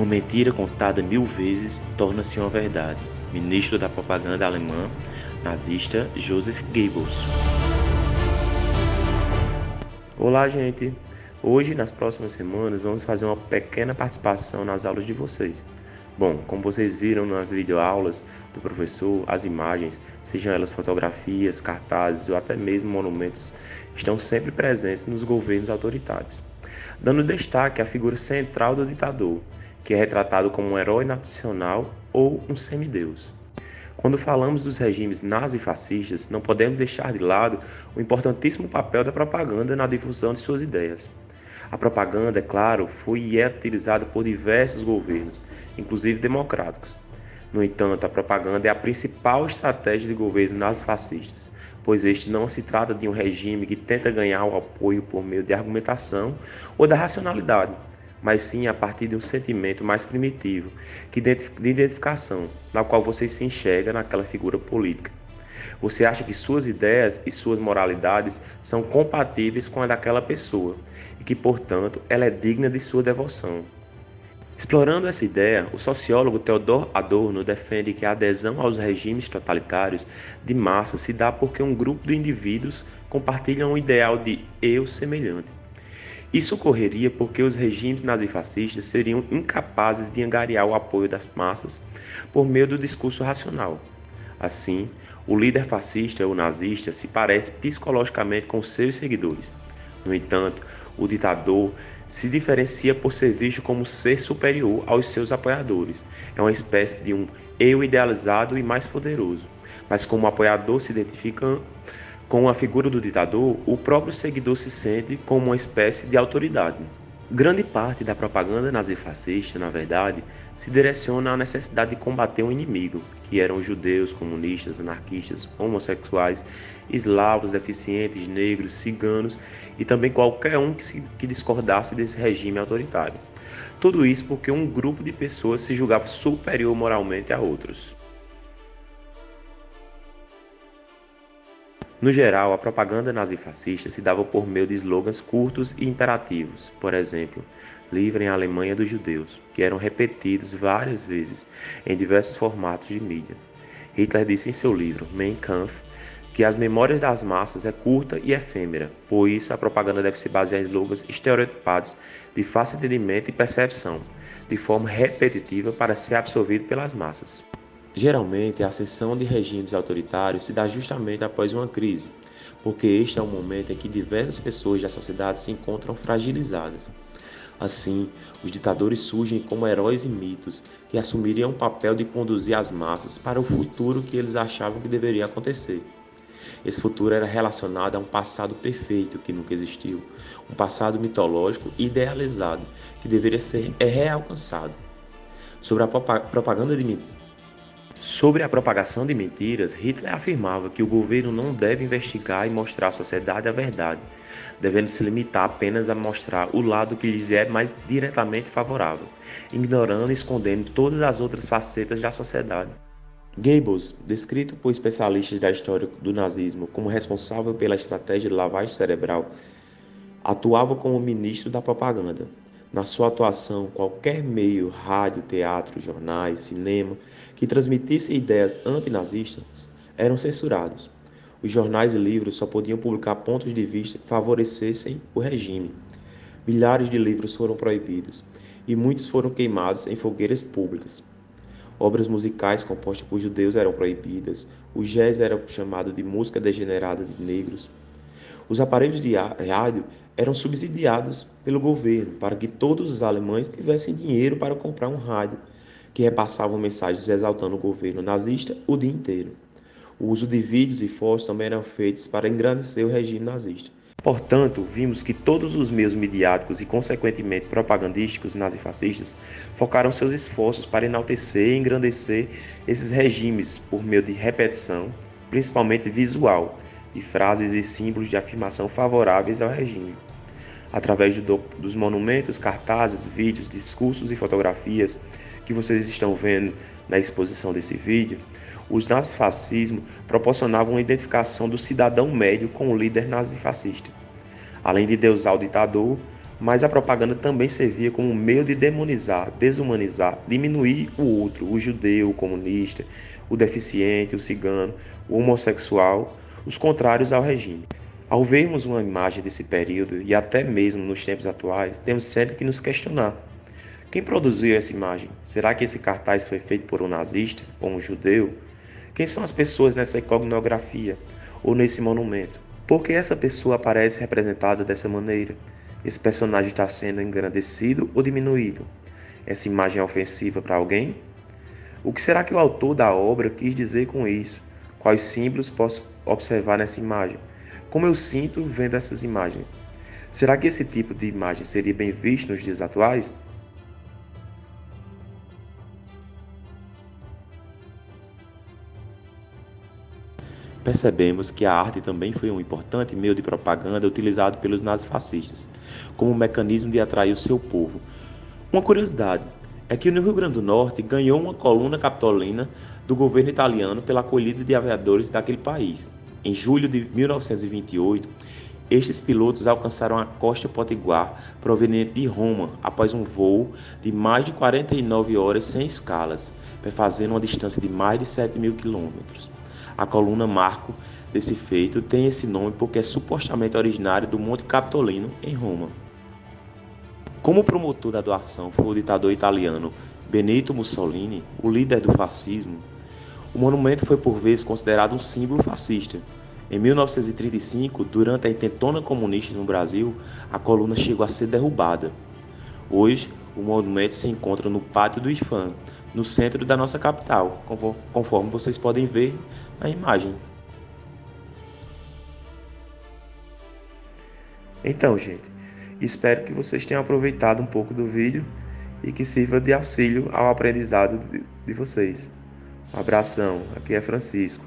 Uma mentira contada 1000 vezes torna-se uma verdade. Ministro da propaganda alemã nazista Joseph Goebbels. Olá, gente! Hoje, nas próximas semanas, vamos fazer uma pequena participação nas aulas de vocês. Bom, como vocês viram nas videoaulas do professor, as imagens, sejam elas fotografias, cartazes ou até mesmo monumentos, estão sempre presentes nos governos autoritários, dando destaque à figura central do ditador, que é retratado como um herói nacional ou um semideus. Quando falamos dos regimes nazifascistas, não podemos deixar de lado o importantíssimo papel da propaganda na difusão de suas ideias. A propaganda, é claro, foi e é utilizada por diversos governos, inclusive democráticos. No entanto, a propaganda é a principal estratégia de governos nazifascistas, pois este não se trata de um regime que tenta ganhar o apoio por meio de argumentação ou da racionalidade, mas sim a partir de um sentimento mais primitivo, de identificação, na qual você se enxerga naquela figura política. Você acha que suas ideias e suas moralidades são compatíveis com a daquela pessoa e que, portanto, ela é digna de sua devoção. Explorando essa ideia, o sociólogo Theodor Adorno defende que a adesão aos regimes totalitários de massa se dá porque um grupo de indivíduos compartilham um ideal de eu semelhante. Isso ocorreria porque os regimes nazifascistas seriam incapazes de angariar o apoio das massas por meio do discurso racional. Assim, o líder fascista ou nazista se parece psicologicamente com seus seguidores. No entanto, o ditador se diferencia por ser visto como ser superior aos seus apoiadores. É uma espécie de um eu idealizado e mais poderoso. Mas como o apoiador se identifica com a figura do ditador, o próprio seguidor se sente como uma espécie de autoridade. Grande parte da propaganda nazifascista, na verdade, se direciona à necessidade de combater um inimigo, que eram judeus, comunistas, anarquistas, homossexuais, eslavos, deficientes, negros, ciganos e também qualquer um que discordasse desse regime autoritário. Tudo isso porque um grupo de pessoas se julgava superior moralmente a outros. No geral, a propaganda nazifascista se dava por meio de slogans curtos e imperativos, por exemplo, "Livrem a Alemanha dos judeus", que eram repetidos várias vezes em diversos formatos de mídia. Hitler disse em seu livro, Mein Kampf, que as memórias das massas é curta e efêmera, por isso a propaganda deve se basear em slogans estereotipados de fácil entendimento e percepção, de forma repetitiva para ser absorvido pelas massas. Geralmente, a ascensão de regimes autoritários se dá justamente após uma crise, porque este é o momento em que diversas pessoas da sociedade se encontram fragilizadas. Assim, os ditadores surgem como heróis e mitos que assumiriam o papel de conduzir as massas para o futuro que eles achavam que deveria acontecer. Esse futuro era relacionado a um passado perfeito que nunca existiu, um passado mitológico idealizado que deveria ser realcançado. Sobre a propaganda de Sobre a propagação de mentiras, Hitler afirmava que o governo não deve investigar e mostrar à sociedade a verdade, devendo se limitar apenas a mostrar o lado que lhes é mais diretamente favorável, ignorando e escondendo todas as outras facetas da sociedade. Goebbels, descrito por especialistas da história do nazismo como responsável pela estratégia de lavagem cerebral, atuava como ministro da propaganda. Na sua atuação, qualquer meio, rádio, teatro, jornais, cinema, que transmitisse ideias antinazistas eram censurados. Os jornais e livros só podiam publicar pontos de vista que favorecessem o regime. Milhares de livros foram proibidos e muitos foram queimados em fogueiras públicas. Obras musicais compostas por judeus eram proibidas, o jazz era chamado de música degenerada de negros. Os aparelhos de rádio eram subsidiados pelo governo para que todos os alemães tivessem dinheiro para comprar um rádio, que repassavam mensagens exaltando o governo nazista o dia inteiro. O uso de vídeos e fotos também eram feitos para engrandecer o regime nazista. Portanto, vimos que todos os meios midiáticos e, consequentemente, propagandísticos nazifascistas focaram seus esforços para enaltecer e engrandecer esses regimes por meio de repetição, principalmente visual, de frases e símbolos de afirmação favoráveis ao regime. Através dos monumentos, cartazes, vídeos, discursos e fotografias que vocês estão vendo na exposição desse vídeo, os nazifascismos proporcionavam uma identificação do cidadão médio com o líder nazifascista. Além de deusar o ditador, Mas a propaganda também servia como meio de demonizar, desumanizar, diminuir o outro, o judeu, o comunista, o deficiente, o cigano, o homossexual, os contrários ao regime. Ao vermos uma imagem desse período, e até mesmo nos tempos atuais, temos sempre que nos questionar: quem produziu essa imagem? Será que esse cartaz foi feito por um nazista ou um judeu? Quem são as pessoas nessa iconografia ou nesse monumento? Por que essa pessoa aparece representada dessa maneira? Esse personagem está sendo engrandecido ou diminuído? Essa imagem é ofensiva para alguém? O que será que o autor da obra quis dizer com isso? Quais símbolos posso observar nessa imagem? Como eu sinto vendo essas imagens? Será que esse tipo de imagem seria bem visto nos dias atuais? Percebemos que a arte também foi um importante meio de propaganda utilizado pelos nazifascistas, como um mecanismo de atrair o seu povo. Uma curiosidade é que no Rio Grande do Norte ganhou uma coluna capitolina do governo italiano pela acolhida de aviadores daquele país. Em julho de 1928, estes pilotos alcançaram a costa potiguar proveniente de Roma após um voo de mais de 49 horas sem escalas, perfazendo uma distância de mais de 7.000 quilômetros. A coluna marco desse feito tem esse nome porque é supostamente originário do Monte Capitolino, em Roma. Como promotor da doação foi o ditador italiano Benito Mussolini, o líder do fascismo, o monumento foi por vezes considerado um símbolo fascista. Em 1935, durante a intentona comunista no Brasil, a coluna chegou a ser derrubada. Hoje, o monumento se encontra no Pátio do IFAM, no centro da nossa capital, conforme vocês podem ver na imagem. Então, gente, espero que vocês tenham aproveitado um pouco do vídeo e que sirva de auxílio ao aprendizado de vocês. Um abração, aqui é Francisco.